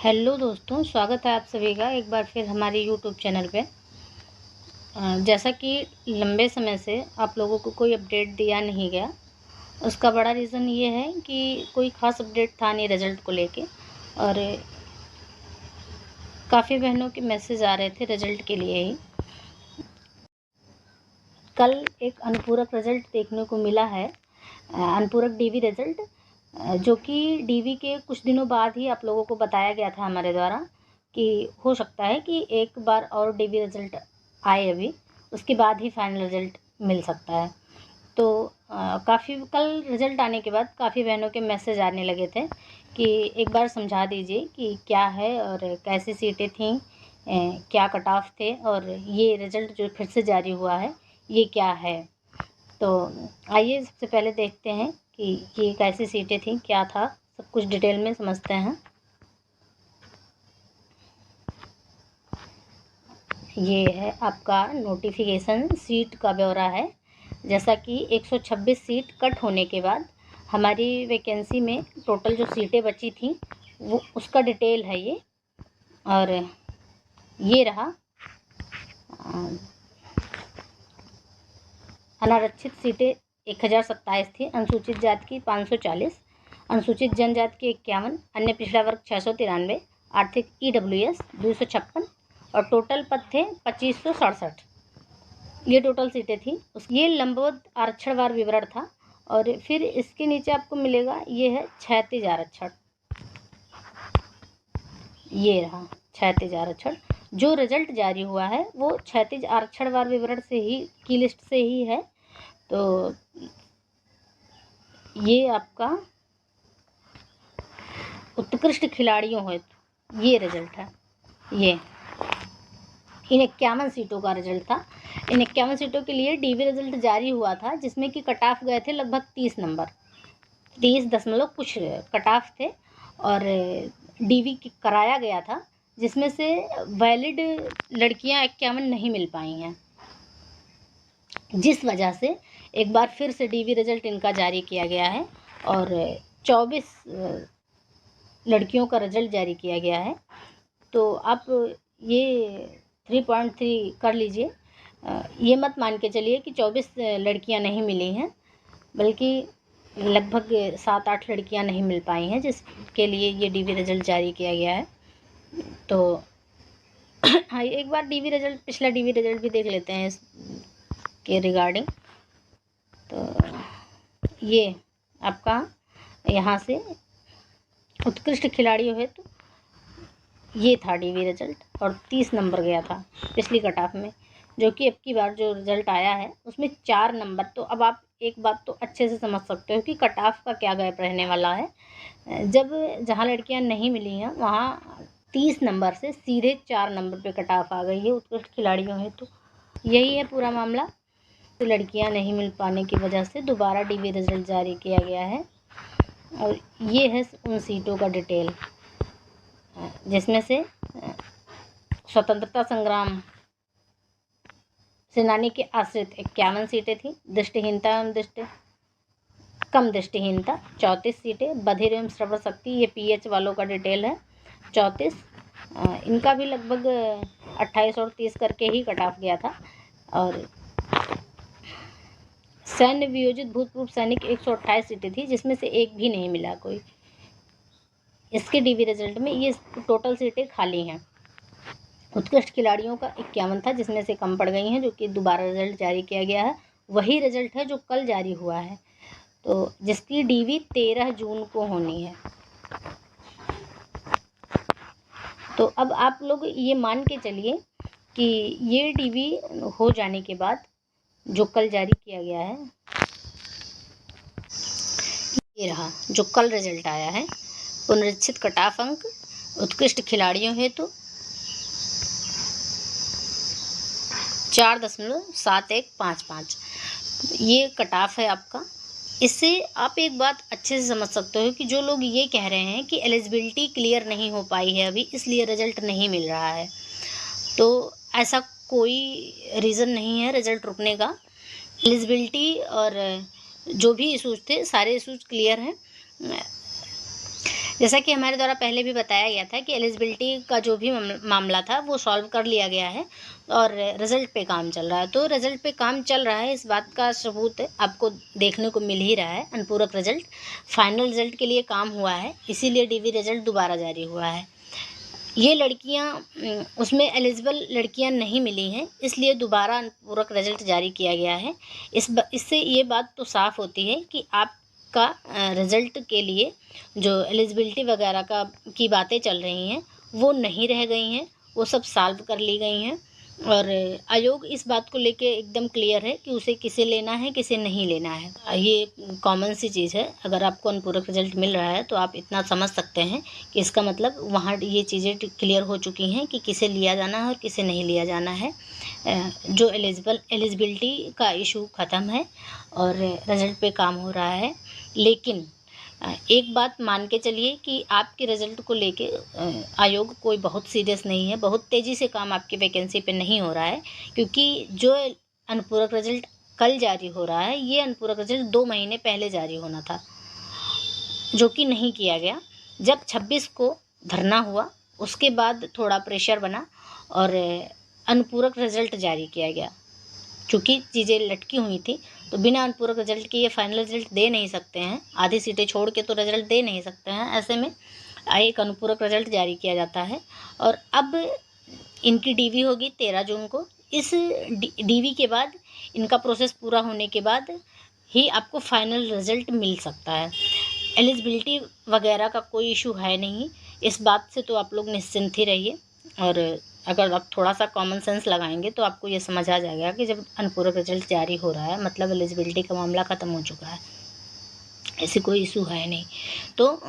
Hello दोस्तों, स्वागत है आप सभी का एक बार फिर हमारे यूट्यूब चैनल पे। जैसा कि लंबे समय से आप लोगों को कोई अपडेट दिया नहीं गया, उसका बड़ा रीज़न ये है कि कोई ख़ास अपडेट था नहीं रिज़ल्ट को लेके। और काफ़ी बहनों के मैसेज आ रहे थे रिज़ल्ट के लिए ही। कल एक अनुपूरक रिज़ल्ट देखने को मिला है, अनुपूरक डीवी रिज़ल्ट, जो कि डीवी के कुछ दिनों बाद ही आप लोगों को बताया गया था हमारे द्वारा कि हो सकता है कि एक बार और डीवी रिज़ल्ट आए अभी, उसके बाद ही फाइनल रिज़ल्ट मिल सकता है। तो काफ़ी कल रिज़ल्ट आने के बाद काफ़ी बहनों के मैसेज आने लगे थे कि एक बार समझा दीजिए कि क्या है और कैसी सीटें थीं, क्या कट ऑफ थे और ये रिज़ल्ट जो फिर से जारी हुआ है ये क्या है। तो आइए सबसे पहले देखते हैं कि ये कैसी सीटें थी, क्या था, सब कुछ डिटेल में समझते हैं। ये है आपका नोटिफिकेशन सीट का ब्यौरा है। जैसा कि 126 सीट कट होने के बाद हमारी वैकेंसी में टोटल जो सीटें बची थी वो उसका डिटेल है ये। और ये रहा अनारक्षित सीटें 1027 थी, अनुसूचित जाति की 540, अनुसूचित जनजाति की 51, अन्य पिछड़ा वर्ग 693, आर्थिक EWS 256 और टोटल पद थे 2567। ये टोटल सीटें थी। ये लंबवत आरक्षणवार विवरण था। और फिर इसके नीचे आपको मिलेगा, ये है क्षैतिज आरक्षण। ये रहा क्षैतिज आरक्षण। जो रिजल्ट जारी हुआ है वो क्षैतिज आरक्षणवार विवरण से ही की लिस्ट से ही है। तो ये आपका उत्कृष्ट खिलाड़ियों है, ये रिजल्ट है। ये इन 51 सीटों का रिजल्ट था। इन 51 सीटों के लिए डीवी रिजल्ट जारी हुआ था, जिसमें कि कट ऑफ गए थे लगभग 30 नंबर, 30 दशमलव कुछ कट ऑफ थे। और डीवी कराया गया था, जिसमें से वैलिड लड़कियां 51 नहीं मिल पाई हैं, जिस वजह से एक बार फिर से डीवी रिजल्ट इनका जारी किया गया है और 24 लड़कियों का रिजल्ट जारी किया गया है। तो आप ये 3.3 कर लीजिए। ये मत मान के चलिए कि 24 लड़कियां नहीं मिली हैं, बल्कि लगभग 7-8 लड़कियां नहीं मिल पाई हैं, जिसके लिए ये डीवी रिजल्ट जारी किया गया है। तो हाँ, एक बार डीवी रिजल्ट, पिछला डीवी रिजल्ट भी देख लेते हैं इसके रिगार्डिंग। तो ये आपका यहाँ से उत्कृष्ट खिलाड़ियों है, तो ये था डीवी रिजल्ट और 30 नंबर गया था पिछली कट ऑफ में, जो कि अब की बार जो रिजल्ट आया है उसमें 4 नंबर। तो अब आप एक बात तो अच्छे से समझ सकते हो कि कट ऑफ का क्या गैप रहने वाला है। जब जहाँ लड़कियां नहीं मिली हैं वहाँ 30 नंबर से सीधे 4 नंबर पे कट ऑफ आ गई है उत्कृष्ट खिलाड़ियों है। तो यही है पूरा मामला। तो लड़कियां नहीं मिल पाने की वजह से दोबारा डीवी रिजल्ट जारी किया गया है। और ये है उन सीटों का डिटेल, जिसमें से स्वतंत्रता संग्राम सेनानी के आश्रित 51 सीटें थी, दृष्टिहीनता एवं कम दृष्टिहीनता 34 सीटें, बधिर एवं श्रवण शक्ति, ये PH वालों का डिटेल है 34। इनका भी लगभग 28 और 30 करके ही कट ऑफ गया था। और सैन्य वियोजित भूतपूर्व सैनिक 128 सीटें थी, जिसमें से एक भी नहीं मिला कोई। इसके डीवी रिजल्ट में ये टोटल सीटें खाली हैं। उत्कृष्ट खिलाड़ियों का 51 था, जिसमें से कम पड़ गई हैं, जो कि दोबारा रिजल्ट जारी किया गया है। वही रिजल्ट है जो कल जारी हुआ है, तो जिसकी डीवी 13 जून को होनी है। तो अब आप लोग ये मान के चलिए कि ये डीवी हो जाने के बाद जो कल जारी किया गया है, ये रहा जो कल रिजल्ट आया है। पुनरीक्षित कट ऑफ अंक उत्कृष्ट खिलाड़ियों हेतु 4.7155 ये कट ऑफ है आपका। इससे आप एक बात अच्छे से समझ सकते हो कि जो लोग ये कह रहे हैं कि एलिजिबिलिटी क्लियर नहीं हो पाई है अभी, इसलिए रिजल्ट नहीं मिल रहा है, तो ऐसा कोई रीज़न नहीं है रिजल्ट रुकने का। एलिजिबिलिटी और जो भी इशूज़ थे सारे इशूज़ क्लियर हैं। जैसा कि हमारे द्वारा पहले भी बताया गया था कि एलिजिबिलिटी का जो भी मामला था वो सॉल्व कर लिया गया है और रिज़ल्ट पे काम चल रहा है। तो रिज़ल्ट पे काम चल रहा है, इस बात का सबूत आपको देखने को मिल ही रहा है। अनुपूरक रिज़ल्ट, फाइनल रिज़ल्ट के लिए काम हुआ है, इसीलिए डीवी रिज़ल्ट दोबारा जारी हुआ है। ये लड़कियां उसमें एलिजिबल लड़कियां नहीं मिली हैं, इसलिए दोबारा अनुपूरक रिज़ल्ट जारी किया गया है। इससे ये बात तो साफ़ होती है कि आपका रिज़ल्ट के लिए जो एलिजिबिलिटी वगैरह की बातें चल रही हैं वो नहीं रह गई हैं, वो सब सॉल्व कर ली गई हैं। और आयोग इस बात को लेके एकदम क्लियर है कि उसे किसे लेना है, किसे नहीं लेना है। ये कॉमन सी चीज़ है, अगर आपको अनुपूरक रिज़ल्ट मिल रहा है तो आप इतना समझ सकते हैं कि इसका मतलब वहाँ ये चीज़ें क्लियर हो चुकी हैं कि किसे लिया जाना है और किसे नहीं लिया जाना है। जो एलिजिबिलिटी का इशू ख़त्म है और रिज़ल्ट पे काम हो रहा है। लेकिन एक बात मान के चलिए कि आपके रिज़ल्ट को लेके आयोग कोई बहुत सीरियस नहीं है, बहुत तेज़ी से काम आपकी वैकेंसी पे नहीं हो रहा है, क्योंकि जो अनुपूरक रिज़ल्ट कल जारी हो रहा है, ये अनुपूरक रिज़ल्ट 2 महीने पहले जारी होना था, जो कि नहीं किया गया। जब 26 को धरना हुआ, उसके बाद थोड़ा प्रेशर बना और अनुपूरक रिज़ल्ट जारी किया गया। चूँकि चीज़ें लटकी हुई थी, तो बिना अनुपूरक रिज़ल्ट के ये फाइनल रिज़ल्ट दे नहीं सकते हैं, आधी सीटें छोड़ के तो रिज़ल्ट दे नहीं सकते हैं। ऐसे में एक अनुपूरक रिज़ल्ट जारी किया जाता है और अब इनकी डीवी होगी 13 जून को। इस डीवी के बाद इनका प्रोसेस पूरा होने के बाद ही आपको फाइनल रिज़ल्ट मिल सकता है। एलिजिबिलिटी वगैरह का कोई इशू है नहीं, इस बात से तो आप लोग निश्चिंत ही रहिए। और अगर आप थोड़ा सा कॉमन सेंस लगाएंगे तो आपको ये समझ आ जाएगा कि जब अनुपूरक रिज़ल्ट जारी हो रहा है मतलब एलिजिबिलिटी का मामला ख़त्म हो चुका है, ऐसी कोई इशू है नहीं। तो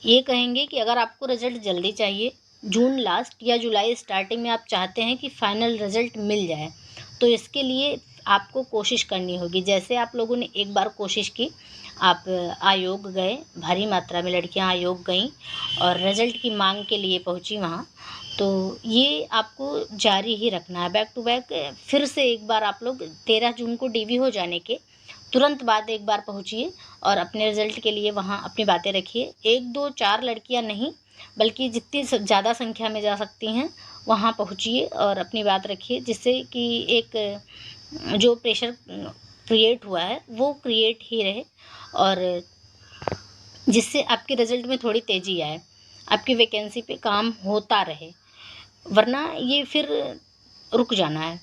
ये कहेंगे कि अगर आपको रिज़ल्ट जल्दी चाहिए, जून लास्ट या जुलाई स्टार्टिंग में आप चाहते हैं कि फ़ाइनल रिज़ल्ट मिल जाए, तो इसके लिए आपको कोशिश करनी होगी। जैसे आप लोगों ने एक बार कोशिश की, आप आयोग गए, भारी मात्रा में लड़कियां आयोग गईं और रिज़ल्ट की मांग के लिए पहुंची वहां, तो ये आपको जारी ही रखना है बैक टू बैक। फिर से एक बार आप लोग 13 जून को डीवी हो जाने के तुरंत बाद एक बार पहुंचिए और अपने रिज़ल्ट के लिए वहाँ अपनी बातें रखिए। 1, 2, 4 लड़कियां नहीं, बल्कि जितनी ज़्यादा संख्या में जा सकती हैं वहाँ पहुंचिए और अपनी बात रखिए, जिससे कि एक जो प्रेशर क्रिएट हुआ है वो क्रिएट ही रहे और जिससे आपके रिज़ल्ट में थोड़ी तेज़ी आए, आपकी वैकेंसी पे काम होता रहे, वरना ये फिर रुक जाना है।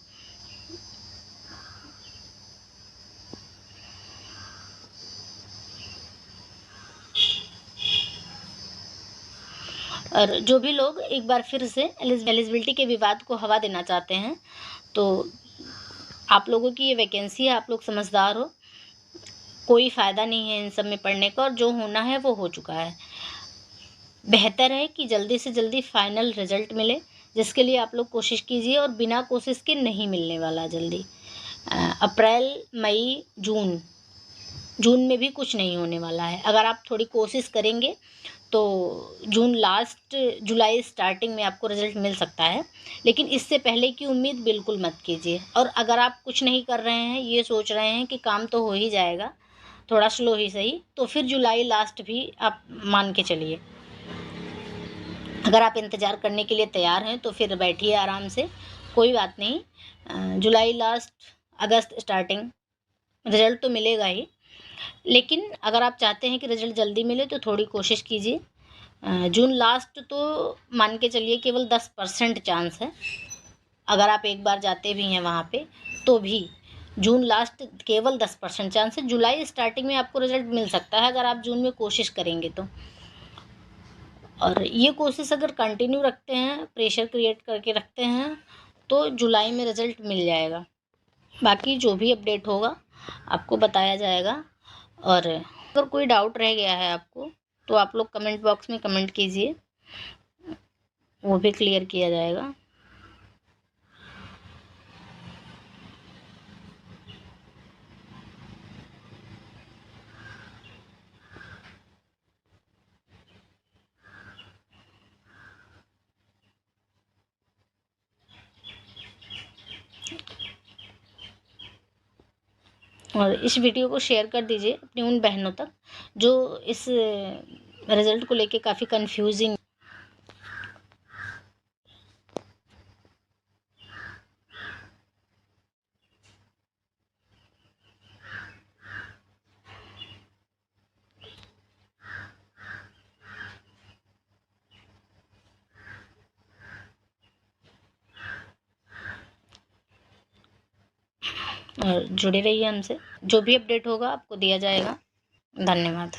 और जो भी लोग एक बार फिर से एलिजिबिलिटी के विवाद को हवा देना चाहते हैं, तो आप लोगों की ये वैकेंसी है, आप लोग समझदार हो, कोई फ़ायदा नहीं है इन सब में पढ़ने का और जो होना है वो हो चुका है। बेहतर है कि जल्दी से जल्दी फाइनल रिज़ल्ट मिले, जिसके लिए आप लोग कोशिश कीजिए और बिना कोशिश के नहीं मिलने वाला जल्दी। अप्रैल, मई, जून में भी कुछ नहीं होने वाला है। अगर आप थोड़ी कोशिश करेंगे तो जून लास्ट, जुलाई स्टार्टिंग में आपको रिज़ल्ट मिल सकता है, लेकिन इससे पहले की उम्मीद बिल्कुल मत कीजिए। और अगर आप कुछ नहीं कर रहे हैं, ये सोच रहे हैं कि काम तो हो ही जाएगा, थोड़ा स्लो ही सही, तो फिर जुलाई लास्ट भी आप मान के चलिए। अगर आप इंतज़ार करने के लिए तैयार हैं तो फिर बैठिए आराम से, कोई बात नहीं। जुलाई लास्ट, अगस्त स्टार्टिंग रिज़ल्ट तो मिलेगा ही, लेकिन अगर आप चाहते हैं कि रिज़ल्ट जल्दी मिले तो थोड़ी कोशिश कीजिए। जून लास्ट तो मान के चलिए केवल 10% चांस है, अगर आप एक बार जाते भी हैं वहाँ पे तो भी जून लास्ट केवल 10% चांस है। जुलाई स्टार्टिंग में आपको रिज़ल्ट मिल सकता है अगर आप जून में कोशिश करेंगे तो। और ये कोशिश अगर कंटिन्यू रखते हैं, प्रेशर क्रिएट करके रखते हैं, तो जुलाई में रिज़ल्ट मिल जाएगा। बाकी जो भी अपडेट होगा आपको बताया जाएगा। और अगर कोई डाउट रह गया है आपको तो आप लोग कमेंट बॉक्स में कमेंट कीजिए, वो भी क्लियर किया जाएगा। और इस वीडियो को शेयर कर दीजिए अपनी उन बहनों तक जो इस रिज़ल्ट को लेके काफ़ी कन्फ्यूजिंग। और जुड़े रहिए हमसे, जो भी अपडेट होगा आपको दिया जाएगा। धन्यवाद।